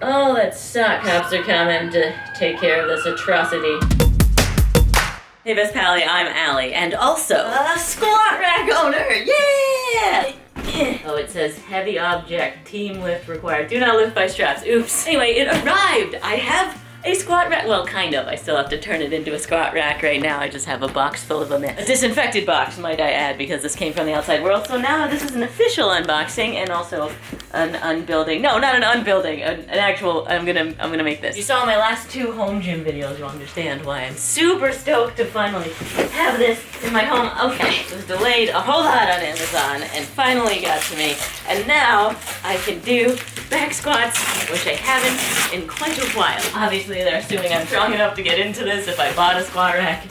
Oh, that sock cops are coming to take care of this atrocity. Hey, Best Pally, I'm Allie, and also a squat rack owner! Yeah! Oh, it says heavy object, team lift required. Do not lift by straps. Oops. Anyway, it arrived! I have a squat rack. Well, kind of. I still have to turn it into a squat rack right now. I just have a box full of them. A disinfected box, might I add, because this came from the outside world. So now this is an official unboxing and also an unbuilding. No, not an unbuilding. An actual. I'm gonna make this. You saw my last 2 home gym videos. You'll understand why I'm super stoked to finally have this in my home. Okay, it was delayed a whole lot on Amazon and finally got to me. And now I can do back squats, which I haven't in quite a while. Obviously, they're assuming I'm strong enough to get into this if I bought a squat rack.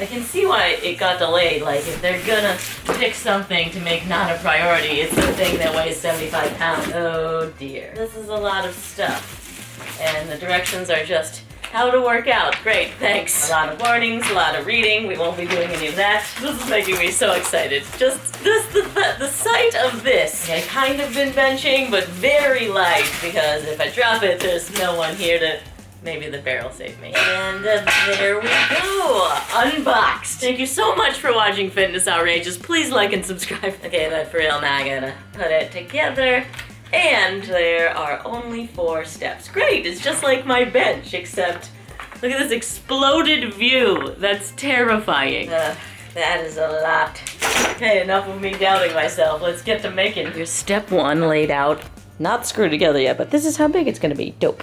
I can see why it got delayed. Like, if they're gonna pick something to make not a priority, it's the thing that weighs 75 pounds. Oh dear. This is a lot of stuff. And the directions are just how to work out. Great, thanks. A lot of warnings, a lot of reading. We won't be doing any of that. This is making me so excited. Just the sight of this. I kind of been benching, but very light, because if I drop it, there's no one here to... Maybe the bear will save me. And there we go. Unboxed. Thank you so much for watching Fitness Outrageous. Please like and subscribe. Okay, but for real now, I gotta put it together. And there are only 4 steps. Great, it's just like my bench, except look at this exploded view. That's terrifying. That is a lot. Okay, enough of me doubting myself. Let's get to making. Here's step 1 laid out. Not screwed together yet, but this is how big it's gonna be. Dope.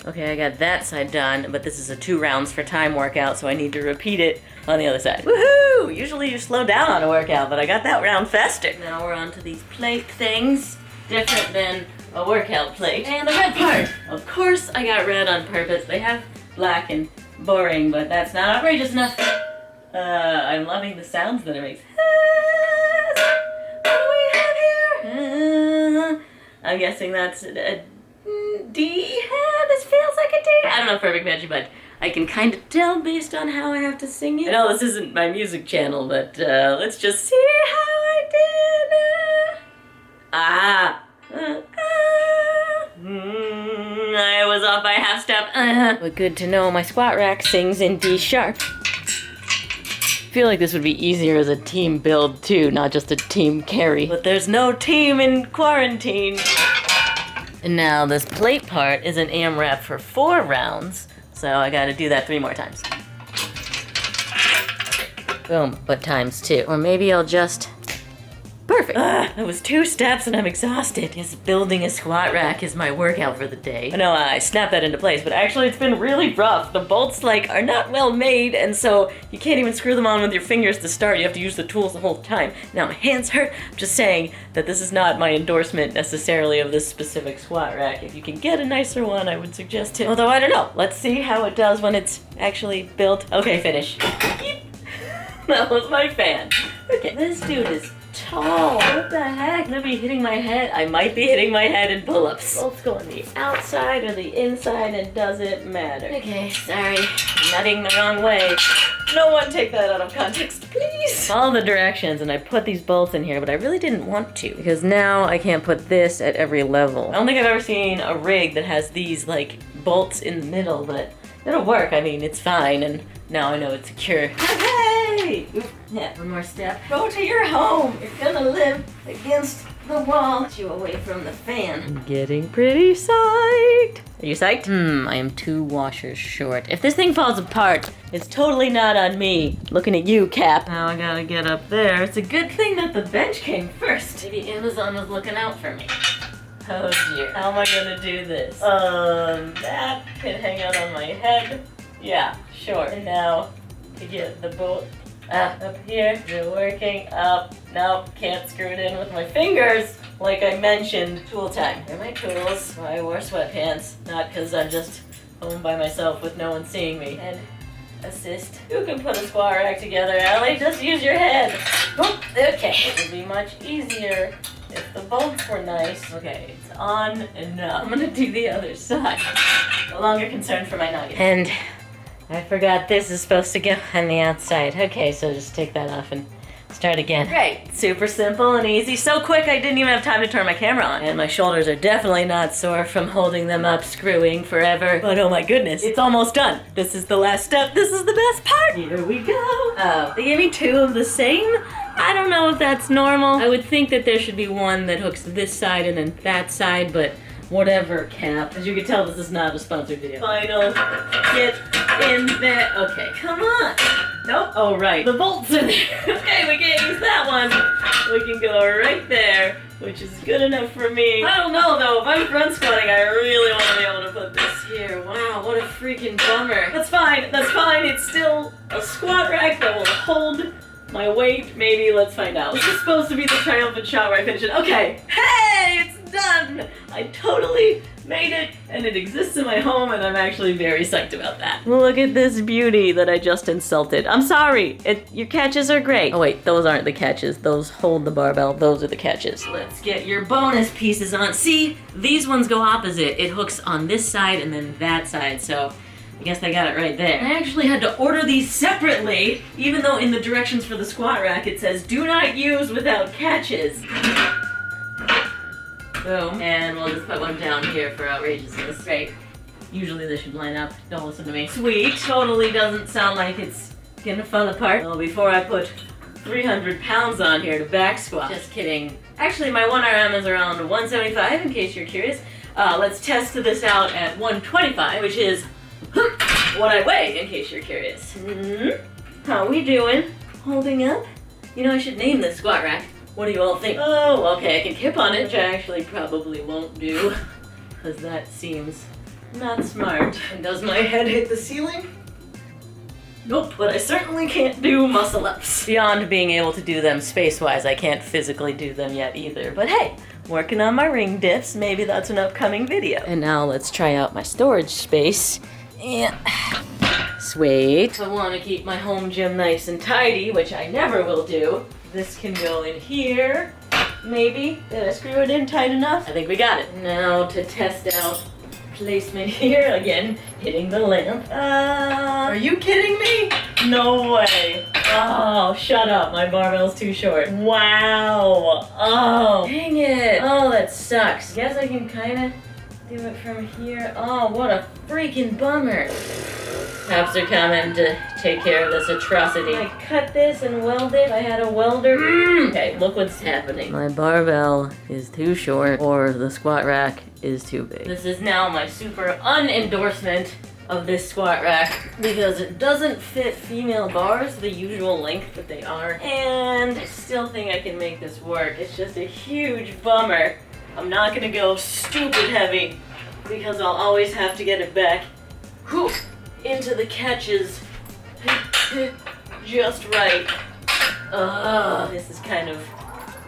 Okay, I got that side done, but this is a 2 rounds for time workout, so I need to repeat it on the other side. Woohoo! Usually you slow down on a workout, but I got that round faster. Now we're on to these plate things. Different than a workout plate. And the red part! Of course I got red on purpose. They have black and boring, but that's not outrageous enough. I'm loving the sounds that it makes. What do we have here? I'm guessing that's a D. This feels like a D. I don't know perfect matchy, but I can kind of tell based on how I have to sing it. I know this isn't my music channel, but let's just see how I did. I was off by a half step. But good to know my squat rack sings in D sharp. I feel like this would be easier as a team build too, not just a team carry. But there's no team in quarantine. And now this plate part is an AMRAP for 4 rounds, so I gotta do that 3 more times. Boom, but times 2. Or maybe I'll just... Perfect! That was 2 steps and I'm exhausted. Yes, building a squat rack is my workout for the day. I know I snapped that into place, but actually it's been really rough. The bolts, are not well made, and so you can't even screw them on with your fingers to start. You have to use the tools the whole time. Now my hands hurt. I'm just saying that this is not my endorsement necessarily of this specific squat rack. If you can get a nicer one, I would suggest it. Although I don't know. Let's see how it does when it's actually built. Okay, finish. That was my fan. Okay, this dude is tall. What the heck? I'm gonna be hitting my head. I might be hitting my head in pull-ups. Bolts go on the outside or the inside, and does it matter? Okay, sorry. Nutting the wrong way. No one take that out of context, please. Follow the directions, and I put these bolts in here, but I really didn't want to, because now I can't put this at every level. I don't think I've ever seen a rig that has these, bolts in the middle, but it'll work. I mean, it's fine, and now I know it's secure. Hey! Yeah, 1 more step. Go to your home. You're gonna live against the wall. Get you away from the fan. I'm getting pretty psyched. Are you psyched? I am 2 washers short. If this thing falls apart, it's totally not on me. Looking at you, Cap. Now I gotta get up there. It's a good thing that the bench came first. Maybe Amazon was looking out for me. Oh dear. How am I gonna do this? That can hang out on my head. Yeah, sure. And now to get the bolt up here. Is it working? Up. Nope, can't screw it in with my fingers. Like I mentioned, tool time. Here are my tools. I wore sweatpants, not because I'm just home by myself with no one seeing me. And assist. You can put a squat rack together, Allie. Just use your head. Oh, okay. It would be much easier if the bolts were nice. Okay, it's on enough. I'm gonna do the other side. No longer concerned for my nugget. And I forgot this is supposed to go on the outside. Okay, so just take that off and Start again. Great. Super simple and easy. So quick I didn't even have time to turn my camera on. And my shoulders are definitely not sore from holding them up, screwing forever. But oh my goodness, it's almost done. This is the last step. This is the best part. Here we go. Oh, they gave me 2 of the same. I don't know if that's normal. I would think that there should be one that hooks this side and then that side, but whatever, Cap. As you can tell, this is not a sponsored video. Final. Get in there. Okay, come on. Nope. Oh, right. The bolts in there. Okay, we can't use that one. We can go right there, which is good enough for me. I don't know, though. If I'm front squatting, I really want to be able to put this here. Wow, what a freaking bummer. That's fine. That's fine. It's still a squat rack that will hold my weight. Maybe. Let's find out. This is supposed to be the triumphant shot where I finish it. Okay. Hey, it's done. I totally made it, and it exists in my home, and I'm actually very psyched about that. Look at this beauty that I just insulted. I'm sorry. Your catches are great. Oh wait, those aren't the catches. Those hold the barbell. Those are the catches. Let's get your bonus pieces on. See, these ones go opposite. It hooks on this side and then that side, so I guess I got it right there. I actually had to order these separately, even though in the directions for the squat rack it says, do not use without catches. Boom. And we'll just put one down here for outrageousness. Great. Usually they should line up. Don't listen to me. Sweet. Totally doesn't sound like it's gonna fall apart. Well, before I put 300 pounds on here to back squat. Just kidding. Actually, my 1RM is around 175, in case you're curious. Let's test this out at 125, which is what I weigh, in case you're curious. How we doing? Holding up? You know, I should name this squat rack. What do you all think? Oh, okay, I can kip on it, which I actually probably won't do, because that seems not smart. And does my head hit the ceiling? Nope, but I certainly can't do muscle-ups. Beyond being able to do them space-wise, I can't physically do them yet either. But hey, working on my ring dips, maybe that's an upcoming video. And now let's try out my storage space. And sweet. I want to keep my home gym nice and tidy, which I never will do. This can go in here, maybe. Did I screw it in tight enough? I think we got it. Now to test out placement here, again, hitting the lamp. Are you kidding me? No way. Oh, shut up, my barbell's too short. Wow. Oh, dang it. Oh, that sucks. Guess I can kind of do it from here. Oh, what a freaking bummer. Cops are coming to take care of this atrocity. I cut this and weld it. I had a welder. Okay, look what's happening. My barbell is too short, or the squat rack is too big. This is now my super unendorsement of this squat rack because it doesn't fit female bars the usual length that they are. And I still think I can make this work. It's just a huge bummer. I'm not gonna go stupid heavy because I'll always have to get it back into the catches just right. This is kind of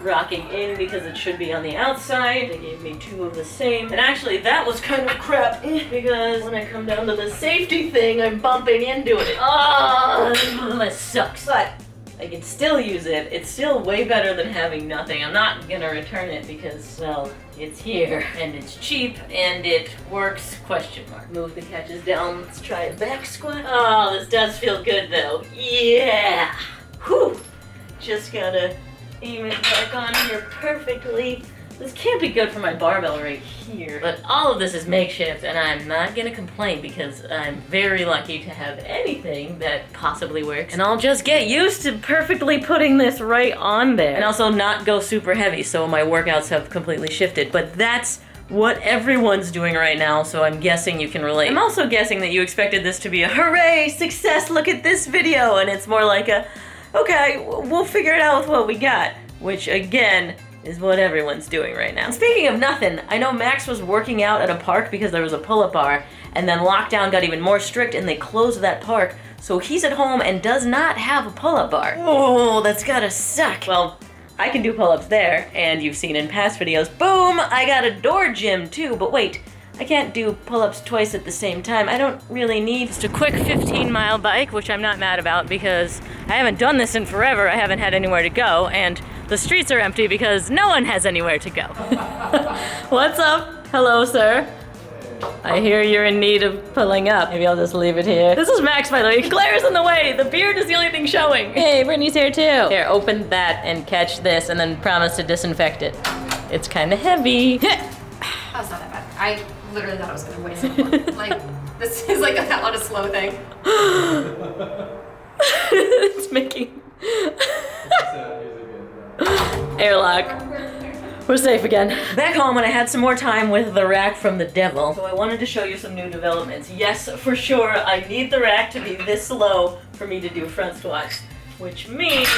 rocking in because it should be on the outside. They gave me 2 of the same. And actually that was kind of crap because when I come down to the safety thing, I'm bumping into it. That sucks. But I can still use it. It's still way better than having nothing. I'm not gonna return it because, well, it's here and it's cheap and it works, question mark. Move the catches down. Let's try a back squat. Oh, this does feel good though. Yeah. Whew. Just gotta aim it back on here perfectly. This can't be good for my barbell right here. But all of this is makeshift and I'm not gonna complain because I'm very lucky to have anything that possibly works. And I'll just get used to perfectly putting this right on there. And also not go super heavy, so my workouts have completely shifted. But that's what everyone's doing right now, so I'm guessing you can relate. I'm also guessing that you expected this to be a hooray, success, look at this video, and it's more like a, okay, we'll figure it out with what we got. Which again, is what everyone's doing right now. And speaking of nothing, I know Max was working out at a park because there was a pull-up bar, and then lockdown got even more strict and they closed that park, so he's at home and does not have a pull-up bar. Oh, that's gotta suck. Well, I can do pull-ups there, and you've seen in past videos, boom, I got a door gym too, but wait, I can't do pull-ups twice at the same time. I don't really need just a quick 15-mile bike, which I'm not mad about because I haven't done this in forever. I haven't had anywhere to go, and the streets are empty because no one has anywhere to go. What's up? Hello, sir. I hear you're in need of pulling up. Maybe I'll just leave it here. This is Max, by the way. Claire's in the way. The beard is the only thing showing. Hey, Brittany's here too. Here, open that and catch this and then promise to disinfect it. It's kind of heavy. Oh, it's not that bad. I literally thought I was gonna weigh someone. Like, this is like not a slow thing. It's making... Airlock. We're safe again. Back home and I had some more time with the rack from the devil. So I wanted to show you some new developments. Yes, for sure, I need the rack to be this low for me to do front squats, which means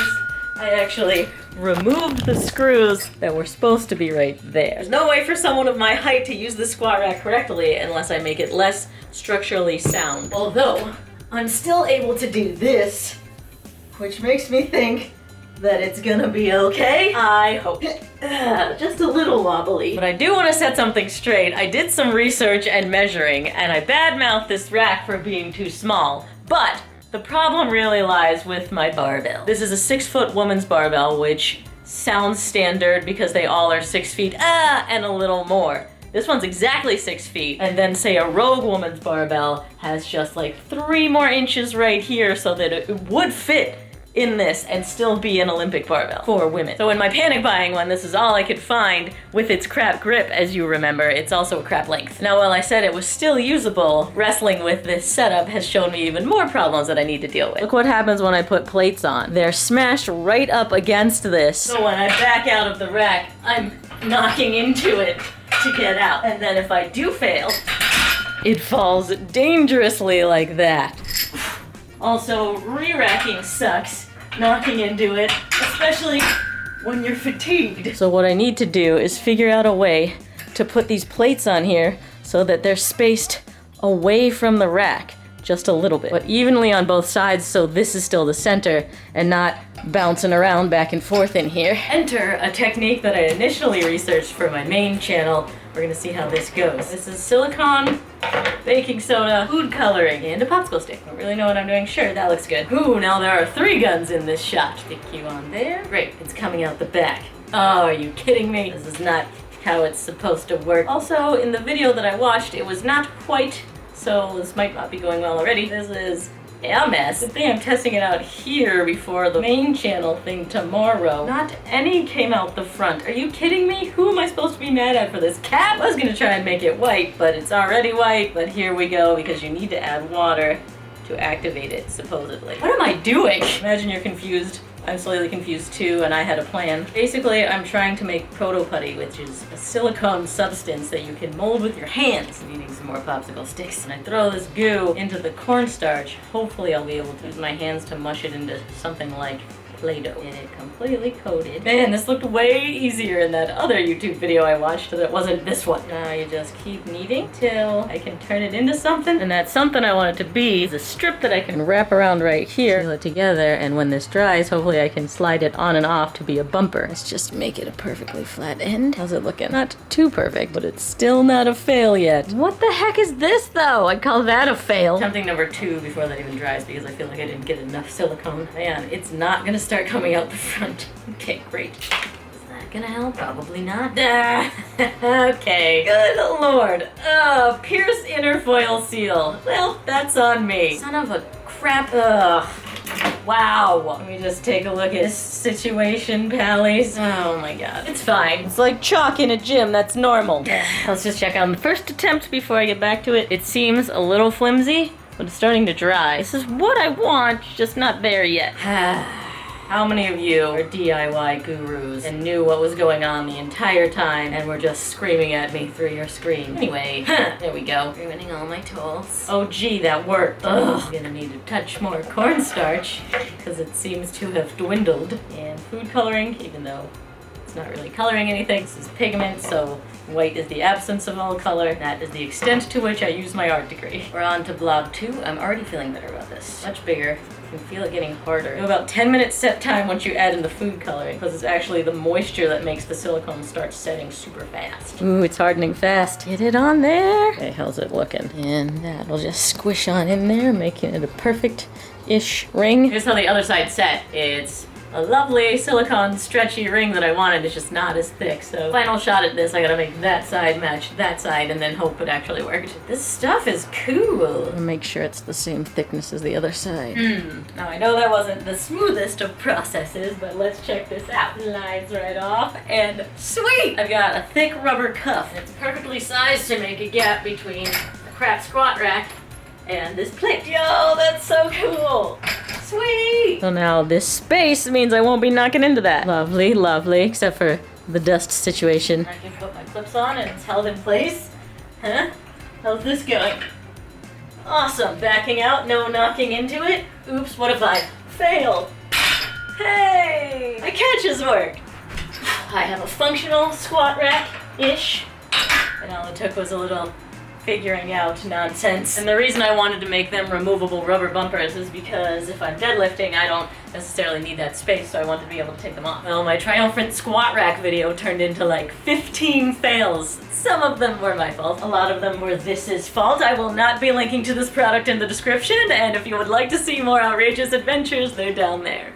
I actually removed the screws that were supposed to be right there. There's no way for someone of my height to use the squat rack correctly unless I make it less structurally sound. Although, I'm still able to do this, which makes me think that it's gonna be okay. I hope. Just a little wobbly. But I do want to set something straight. I did some research and measuring, and I badmouthed this rack for being too small. But the problem really lies with my barbell. This is a 6-foot woman's barbell, which sounds standard because they all are 6 feet, and a little more. This one's exactly 6 feet, and then say a Rogue woman's barbell has just like 3 more inches right here so that it would fit in this and still be an Olympic barbell for women. So in my panic buying one, this is all I could find with its crap grip, as you remember. It's also a crap length. Now, while I said it was still usable, wrestling with this setup has shown me even more problems that I need to deal with. Look what happens when I put plates on. They're smashed right up against this. So when I back out of the rack, I'm knocking into it to get out. And then if I do fail, it falls dangerously like that. Also, re-racking sucks, knocking into it, especially when you're fatigued. So what I need to do is figure out a way to put these plates on here so that they're spaced away from the rack just a little bit, but evenly on both sides so this is still the center and not bouncing around back and forth in here. Enter a technique that I initially researched for my main channel. We're gonna see how this goes. This is silicone, baking soda, food coloring, and a popsicle stick. Don't really know what I'm doing. Sure, that looks good. Ooh, now there are 3 guns in this shot. Stick you on there. Great, it's coming out the back. Oh, are you kidding me? This is not how it's supposed to work. Also, in the video that I watched, it was not white, so this might not be going well already. This is a mess. Good thing I'm testing it out here before the main channel thing tomorrow. Not any came out the front. Are you kidding me? Who am I supposed to be mad at for this cap? I was gonna try and make it white, but it's already white. But here we go, because you need to add water to activate it, supposedly. What am I doing? Imagine you're confused. I'm slightly confused too, and I had a plan. Basically, I'm trying to make proto putty, which is a silicone substance that you can mold with your hands. I'm needing some more popsicle sticks. And I throw this goo into the cornstarch. Hopefully I'll be able to use my hands to mush it into something like Play-Doh. Get it completely coated. Man, this looked way easier in that other YouTube video I watched that wasn't this one. Now you just keep kneading till I can turn it into something. And that something I want it to be is a strip that I can wrap around right here, seal it together, and when this dries, hopefully I can slide it on and off to be a bumper. Let's just make it a perfectly flat end. How's it looking? Not too perfect, but it's still not a fail yet. What the heck is this though? I'd call that a fail. Attempting number 2 before that even dries because I feel like I didn't get enough silicone. Man, it's not gonna start coming out the front. Okay, great. Is that gonna help? Probably not. Okay. Good lord. Pierce inner foil seal. Well, that's on me. Son of a crap. Ugh. Wow. Let me just take a look at this situation, pallies. Oh my god. It's fine. It's like chalk in a gym. That's normal. Let's just check on the first attempt before I get back to it. It seems a little flimsy, but it's starting to dry. This is what I want, just not there yet. How many of you are DIY gurus and knew what was going on the entire time and were just screaming at me through your screen? Anyway, there we go. Ruining all my tools. Oh gee, that worked. Ugh. I'm gonna need to touch more cornstarch because it seems to have dwindled. And food coloring, even though it's not really coloring anything. This is pigment, so white is the absence of all color. That is the extent to which I use my art degree. We're on to blob 2. I'm already feeling better about this. Much bigger. You can feel it getting harder. You have about 10 minutes set time once you add in the food coloring because it's actually the moisture that makes the silicone start setting super fast. Ooh, it's hardening fast. Get it on there. Okay, how's it looking? And that'll just squish on in there, making it a perfect-ish ring. Here's how the other side set. It's a lovely silicone stretchy ring that I wanted. It's just not as thick. So final shot at this, I gotta make that side match that side and then hope it actually worked. This stuff is cool. Make sure it's the same thickness as the other side. Now I know that wasn't the smoothest of processes, but let's check this out. Slides right off and sweet! I've got a thick rubber cuff. It's perfectly sized to make a gap between the crap squat rack and this plate. Yo, that's so cool! Sweet! So now this space means I won't be knocking into that. Lovely, lovely, except for the dust situation. I can put my clips on and it's held in place. Huh? How's this going? Awesome. Backing out, no knocking into it. Oops, what if I fail? Hey! My catches worked! I have a functional squat rack-ish. And all it took was a little figuring out nonsense. And the reason I wanted to make them removable rubber bumpers is because if I'm deadlifting, I don't necessarily need that space, so I want to be able to take them off. Well, my triumphant squat rack video turned into like 15 fails. Some of them were my fault. A lot of them were this's fault. I will not be linking to this product in the description, and if you would like to see more outrageous adventures, they're down there.